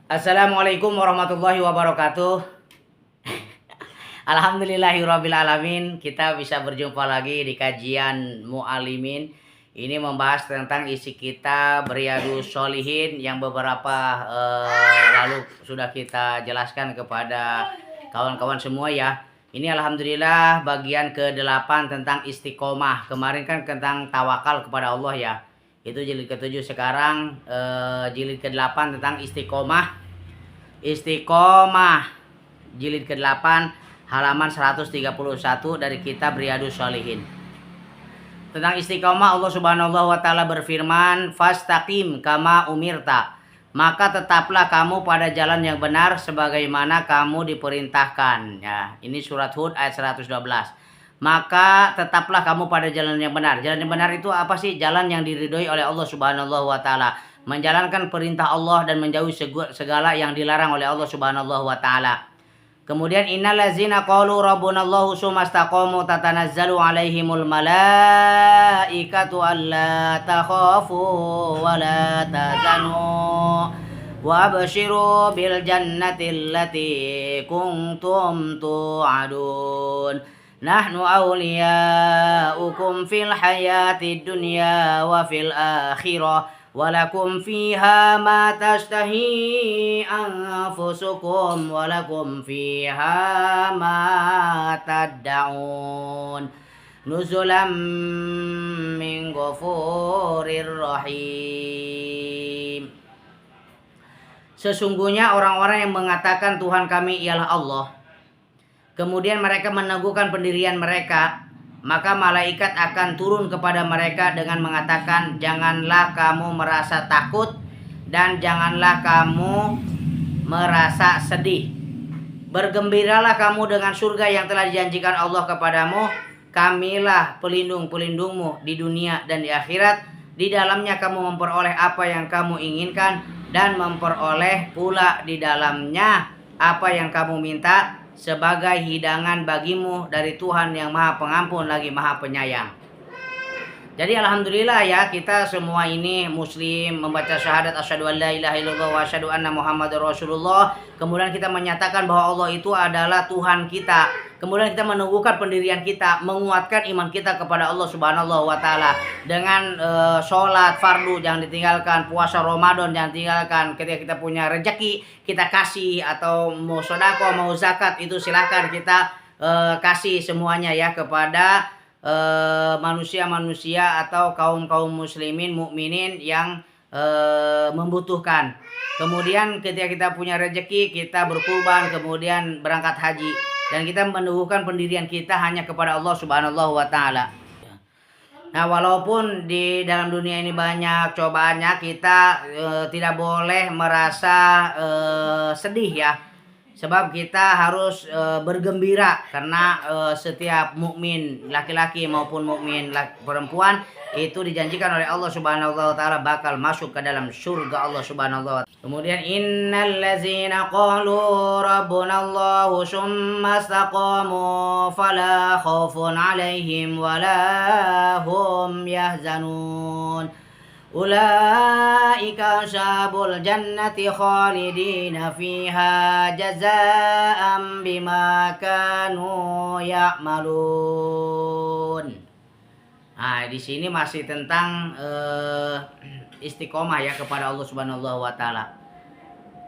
Assalamualaikum warahmatullahi wabarakatuh. Alhamdulillahirrabbilalamin. Kita bisa berjumpa lagi di kajian Mu'alimin. Ini membahas tentang isi kitab Riyadhus Shalihin yang beberapa lalu sudah kita jelaskan kepada kawan-kawan semua ya. Ini alhamdulillah bagian ke-8 tentang istiqomah. Kemarin kan tentang tawakal kepada Allah ya. Itu jilid ke-7. Sekarang jilid ke-8 tentang istiqomah. Istiqomah jilid ke-8 halaman 131 dari kitab Riyadhus Shalihin. Tentang istiqomah Allah Subhanahu wa taala berfirman, "Fastaqim kama umirta." Maka tetaplah kamu pada jalan yang benar sebagaimana kamu diperintahkan. Ya, ini surat Hud ayat 112. Maka tetaplah kamu pada jalan yang benar. Jalan yang benar itu apa sih? Jalan yang diridhoi oleh Allah Subhanahu wa taala. Menjalankan perintah Allah dan menjauhi segala yang dilarang oleh Allah Subhanahu wa taala. Kemudian innallazina qalu rabbunallahu tsumastaqamu tatanazzalu alaihimul malaikatu alla takhafu wa la tahzanu wa abshiru bil jannati allati kuntum tu'adun. Nahnu awliyaukum fil hayatid dunya wa fil akhirah walakum fiha ma tashtahi anfusukum walakum fiha ma tad'un nuzulam min ghafurir rahim. Sesungguhnya orang-orang yang mengatakan Tuhan kami ialah Allah, kemudian mereka meneguhkan pendirian mereka, maka malaikat akan turun kepada mereka dengan mengatakan, janganlah kamu merasa takut dan janganlah kamu merasa sedih. Bergembiralah kamu dengan surga yang telah dijanjikan Allah kepadamu. Kamilah pelindung-pelindungmu di dunia dan di akhirat. Di dalamnya kamu memperoleh apa yang kamu inginkan dan memperoleh pula di dalamnya apa yang kamu minta sebagai hidangan bagimu dari Tuhan yang Maha Pengampun lagi Maha Penyayang. Jadi alhamdulillah ya, kita semua ini muslim, membaca syahadat asyhadu an la ilaha illallah wa asyhadu anna muhammadar rasulullah. Kemudian kita menyatakan bahwa Allah itu adalah Tuhan kita. Kemudian kita meneguhkan pendirian kita, menguatkan iman kita kepada Allah Subhanahu wa taala dengan sholat fardu jangan ditinggalkan, puasa Ramadan jangan tinggalkan. Ketika kita punya rezeki, kita kasih, atau mau sedekah, mau zakat, itu silahkan kita kasih semuanya ya kepada manusia-manusia atau kaum-kaum muslimin, mukminin yang membutuhkan. Kemudian ketika kita punya rezeki, kita berkurban, kemudian berangkat haji, dan kita meneguhkan pendirian kita hanya kepada Allah Subhanahu wa taala. Nah, walaupun di dalam dunia ini banyak cobaannya, kita tidak boleh merasa sedih ya. Sebab kita harus bergembira karena setiap mukmin laki-laki maupun mukmin perempuan itu dijanjikan oleh Allah Subhanahu wa taala bakal masuk ke dalam surga Allah Subhanahu wa taala. Kemudian innallazina qalu rabbunallahu tsumma istaqamu fala khaufun 'alaihim wala hum yahzanun. Ulaika ashabul jannati khalidina fiha jazaa'an bima kanu ya'malun. Nah, di sini masih tentang istiqomah ya kepada Allah Subhanahu wa taala.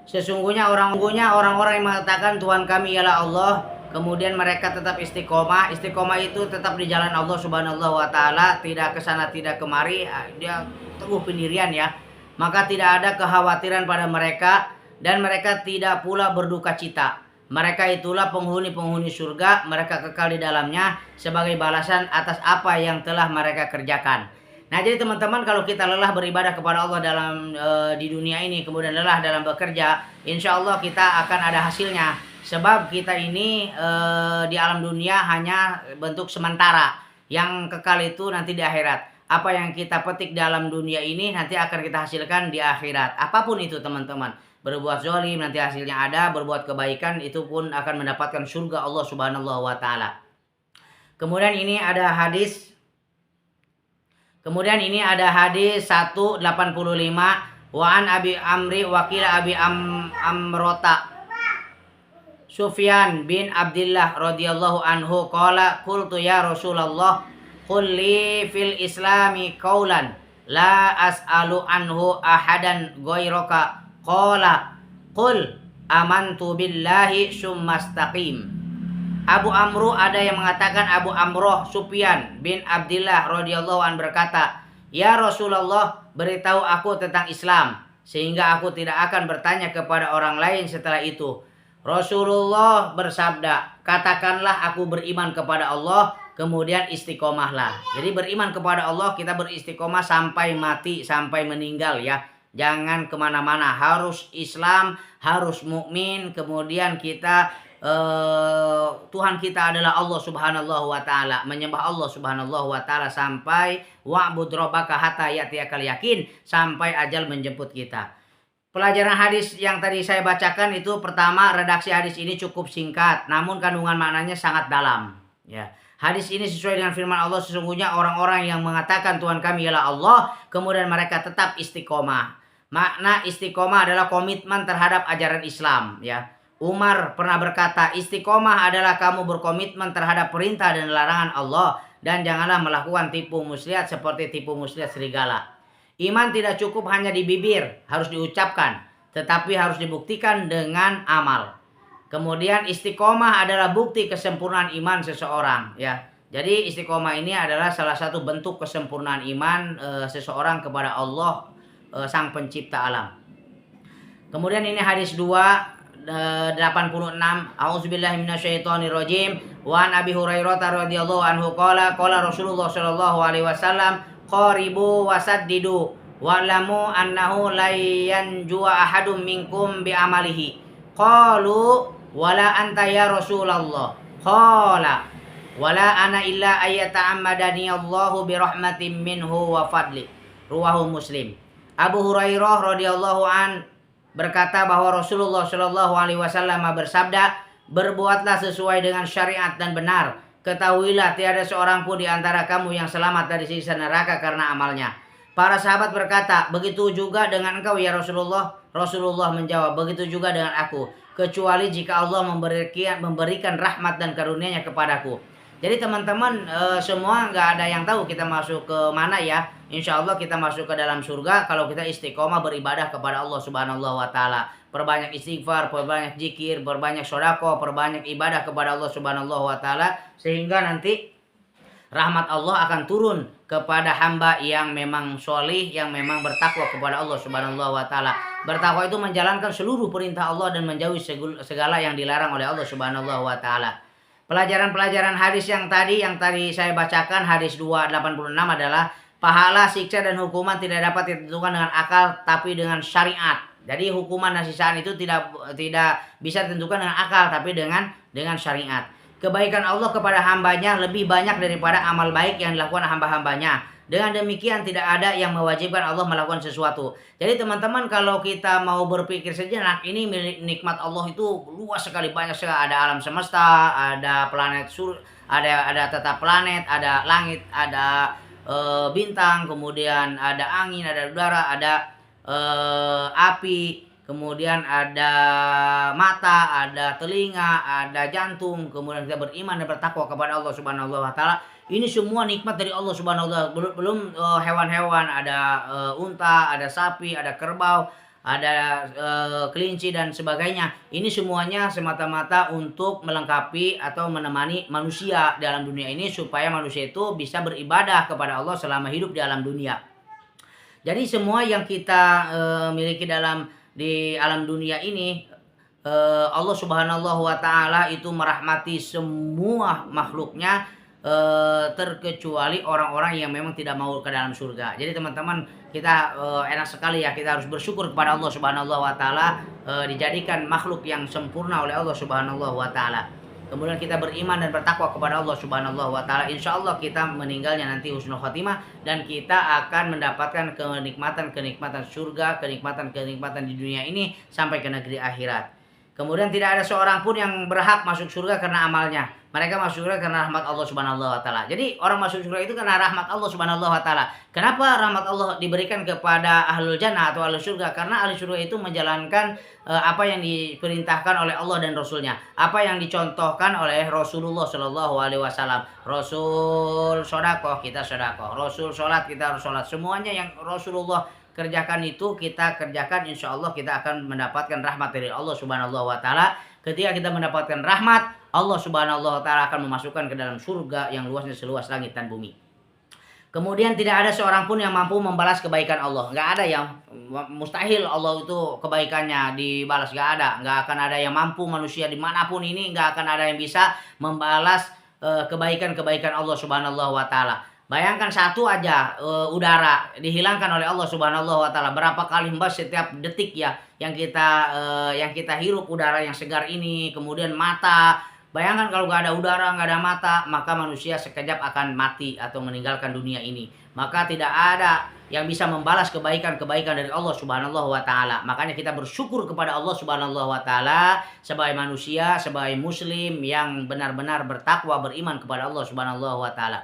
Sesungguhnya orang-orang yang mengatakan Tuhan kami ialah Allah, kemudian mereka tetap istiqomah. Istiqomah itu tetap di jalan Allah Subhanahu wa taala, tidak ke sana tidak kemari, dia teguh pendirian ya. Maka tidak ada kekhawatiran pada mereka dan mereka tidak pula berduka cita. Mereka itulah penghuni-penghuni surga, mereka kekal di dalamnya sebagai balasan atas apa yang telah mereka kerjakan. Nah, jadi teman-teman, kalau kita lelah beribadah kepada Allah dalam di dunia ini, kemudian lelah dalam bekerja, insya Allah kita akan ada hasilnya. Sebab kita ini di alam dunia hanya bentuk sementara, yang kekal itu nanti di akhirat. Apa yang kita petik dalam dunia ini nanti akan kita hasilkan di akhirat. Apapun itu teman-teman, berbuat zalim nanti hasilnya ada, berbuat kebaikan itu pun akan mendapatkan surga Allah Subhanahu wa taala. Kemudian ini ada hadis 185 Wa an Abi Amri wakil Abi Amrota Sufyan bin Abdullah radhiyallahu anhu qala qultu ya Rasulullah qul li fil islami qaulan la as'alu anhu ahadan ghairaka qala qul amantu billahi summastaqim. Abu Amru ada yang mengatakan Abu Amroh Sufyan bin Abdullah radhiyallahu an berkata, "Ya Rasulullah, beritahu aku tentang Islam sehingga aku tidak akan bertanya kepada orang lain setelah itu." Rasulullah bersabda, "Katakanlah aku beriman kepada Allah, kemudian istiqomahlah." Jadi beriman kepada Allah, kita beristiqomah sampai mati, sampai meninggal ya. Jangan kemana-mana, harus Islam, harus mukmin, kemudian kita Tuhan kita adalah Allah Subhanahu wa taala, menyembah Allah Subhanahu wa taala sampai wa'bud rabbaka hatta ya'tiyakal yakin, sampai ajal menjemput kita. Pelajaran hadis yang tadi saya bacakan itu pertama, redaksi hadis ini cukup singkat, namun kandungan maknanya sangat dalam. Ya, hadis ini sesuai dengan firman Allah, sesungguhnya orang-orang yang mengatakan Tuhan kami ialah Allah, kemudian mereka tetap istiqomah. Makna istiqomah adalah komitmen terhadap ajaran Islam. Ya, Umar pernah berkata, istiqomah adalah kamu berkomitmen terhadap perintah dan larangan Allah, dan janganlah melakukan tipu muslihat seperti tipu muslihat serigala. Iman tidak cukup hanya di bibir, harus diucapkan, tetapi harus dibuktikan dengan amal. Kemudian istiqomah adalah bukti kesempurnaan iman seseorang. Ya, jadi istiqomah ini adalah salah satu bentuk kesempurnaan iman seseorang kepada Allah, Sang Pencipta alam. Kemudian ini hadis 86. A'udzubillahi minasyaitonirrajim. Wa an Abi Hurairah radhiyallahu anhu qala Rasulullah sallallahu alaihi wasallam qaribu wasaddidu wa'lamu annahu la yanjua ahadum minkum bi amalihi. Qalu wala anta ya Rasulullah. Qala wala ana illa ayyata'ammadani Allahu bi rahmatin minhu wa fadli. Ruwahu Muslim. Abu Hurairah radhiyallahu an berkata bahwa Rasulullah Shallallahu Alaihi Wasallam bersabda, berbuatlah sesuai dengan syariat dan benar. Ketahuilah tiada seorang pun di antara kamu yang selamat dari siksa neraka karena amalnya. Para sahabat berkata, begitu juga dengan engkau ya Rasulullah. Rasulullah menjawab, begitu juga dengan aku, kecuali jika Allah memberikan rahmat dan karunia-Nya kepadaku. Jadi teman-teman semua nggak ada yang tahu kita masuk ke mana ya. Insya Allah kita masuk ke dalam surga kalau kita istiqomah beribadah kepada Allah Subhanahu wa taala. Perbanyak istighfar, perbanyak zikir, perbanyak sedekah, perbanyak ibadah kepada Allah Subhanahu wa taala, sehingga nanti rahmat Allah akan turun kepada hamba yang memang solih, yang memang bertakwa kepada Allah Subhanahu wa taala. Bertakwa itu menjalankan seluruh perintah Allah dan menjauhi segala yang dilarang oleh Allah Subhanahu wa taala. Pelajaran-pelajaran hadis yang tadi saya bacakan, hadis 286 adalah pahala, siksa, dan hukuman tidak dapat ditentukan dengan akal tapi dengan syariat. Jadi hukuman dan siksaan itu tidak bisa ditentukan dengan akal tapi dengan syariat. Kebaikan Allah kepada hambanya lebih banyak daripada amal baik yang dilakukan hamba-hambanya. Dengan demikian tidak ada yang mewajibkan Allah melakukan sesuatu. Jadi teman-teman, kalau kita mau berpikir sejenak, ini nikmat Allah itu luas sekali, banyak sekali. Ada alam semesta, ada planet ada tata planet, ada langit, ada bintang, kemudian ada angin, ada udara, ada api, kemudian ada mata, ada telinga, ada jantung, kemudian kita beriman dan bertakwa kepada Allah Subhanahu wa taala. Ini semua nikmat dari Allah Subhanahu wa taala. Belum hewan-hewan, ada unta, ada sapi, ada kerbau, ada kelinci dan sebagainya. Ini semuanya semata-mata untuk melengkapi atau menemani manusia dalam dunia ini supaya manusia itu bisa beribadah kepada Allah selama hidup di alam dunia. Jadi semua yang kita miliki di alam dunia ini, Allah Subhanahu wa taala itu merahmati semua makhluknya, terkecuali orang-orang yang memang tidak mau ke dalam surga. Jadi teman-teman, kita enak sekali ya, kita harus bersyukur kepada Allah Subhanahu wa taala dijadikan makhluk yang sempurna oleh Allah Subhanahu wa taala. Kemudian kita beriman dan bertakwa kepada Allah Subhanahu wa taala. Insyaallah kita meninggalnya nanti husnul khotimah dan kita akan mendapatkan kenikmatan surga, kenikmatan di dunia ini sampai ke negeri akhirat. Kemudian tidak ada seorang pun yang berhak masuk surga karena amalnya. Mereka masuk surga karena rahmat Allah Subhanahu wa taala. Jadi orang masuk surga itu karena rahmat Allah Subhanahu wa taala. Kenapa rahmat Allah diberikan kepada ahlul jannah atau ahlul surga? Karena ahlul surga itu menjalankan apa yang diperintahkan oleh Allah dan Rasulnya, apa yang dicontohkan oleh Rasulullah Shallallahu Alaihi Wasallam. Rasul sodakoh, kita sodakoh. Rasul sholat, kita harus sholat. Semuanya yang Rasulullah kerjakan itu kita kerjakan, insya Allah kita akan mendapatkan rahmat dari Allah Subhanahu wa taala. Ketika kita mendapatkan rahmat, Allah Subhanahu wa taala akan memasukkan ke dalam surga yang luasnya seluas langit dan bumi. Kemudian tidak ada seorang pun yang mampu membalas kebaikan Allah. Nggak ada yang mustahil Allah itu kebaikannya dibalas. Nggak akan ada yang mampu manusia dimanapun ini, nggak akan ada yang bisa membalas kebaikan-kebaikan Allah Subhanahu wa taala. Bayangkan satu aja udara dihilangkan oleh Allah Subhanahu wa taala, berapa kali mbak setiap detik ya yang kita hirup udara yang segar ini. Kemudian mata, bayangkan kalau nggak ada udara, nggak ada mata, maka manusia sekejap akan mati atau meninggalkan dunia ini. Maka tidak ada yang bisa membalas kebaikan-kebaikan dari Allah Subhanahu wa taala. Makanya kita bersyukur kepada Allah Subhanahu wa taala sebagai manusia, sebagai muslim yang benar-benar bertakwa, beriman kepada Allah Subhanahu wa taala.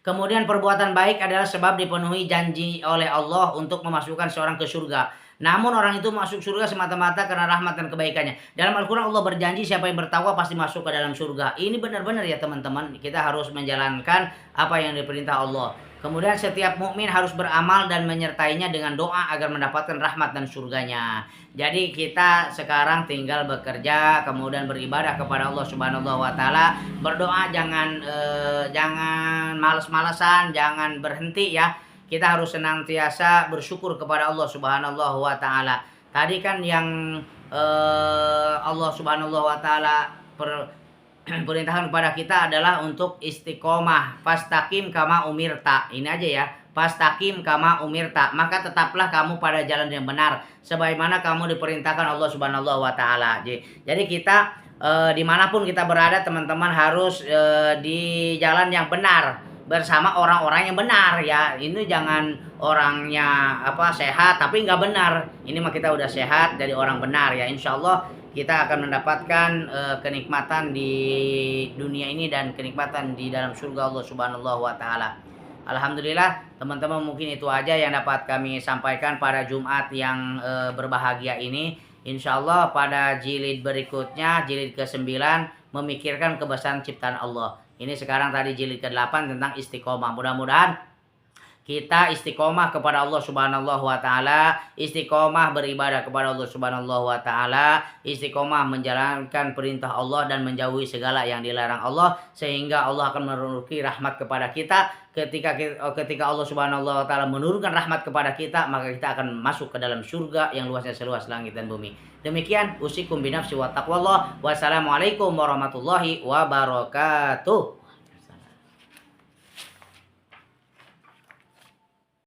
Kemudian perbuatan baik adalah sebab dipenuhi janji oleh Allah untuk memasukkan seorang ke surga. Namun orang itu masuk surga semata-mata karena rahmat dan kebaikannya. Dalam Al-Quran Allah berjanji siapa yang bertakwa pasti masuk ke dalam surga. Ini benar-benar ya teman-teman. Kita harus menjalankan apa yang diperintah Allah. Kemudian setiap mukmin harus beramal dan menyertainya dengan doa agar mendapatkan rahmat dan surganya. Jadi kita sekarang tinggal bekerja, kemudian beribadah kepada Allah Subhanahu wa taala. Berdoa jangan malas-malasan, jangan berhenti ya. Kita harus senantiasa bersyukur kepada Allah Subhanahu wa taala. Tadi kan yang Allah Subhanahu wa taala perintahkan kepada kita adalah untuk istiqomah, fastaqim kama umirta. Ini aja ya, fastaqim kama umirta, maka tetaplah kamu pada jalan yang benar sebagaimana kamu diperintahkan Allah Subhanahu wa taala. Jadi kita dimanapun kita berada teman-teman harus di jalan yang benar bersama orang-orang yang benar ya. Ini jangan orangnya sehat tapi nggak benar. Ini mah kita udah sehat jadi orang benar ya. Insya Allah kita akan mendapatkan kenikmatan di dunia ini dan kenikmatan di dalam surga Allah Subhanahu wa taala. Alhamdulillah teman-teman, mungkin itu aja yang dapat kami sampaikan pada Jumat yang berbahagia ini. Insya Allah pada jilid berikutnya, jilid ke-9, memikirkan kebesaran ciptaan Allah. Ini sekarang tadi jilid ke-8 tentang istiqomah. Mudah-mudahan kita istiqomah kepada Allah Subhanahu wa taala, istiqomah beribadah kepada Allah Subhanahu wa taala, istiqomah menjalankan perintah Allah dan menjauhi segala yang dilarang Allah, sehingga Allah akan menurunkan rahmat kepada kita. Ketika Allah Subhanahu wa taala menurunkan rahmat kepada kita, maka kita akan masuk ke dalam surga yang luasnya seluas langit dan bumi. Demikian usikum binafsi wa taqwallah. Wassalamualaikum warahmatullahi wabarakatuh.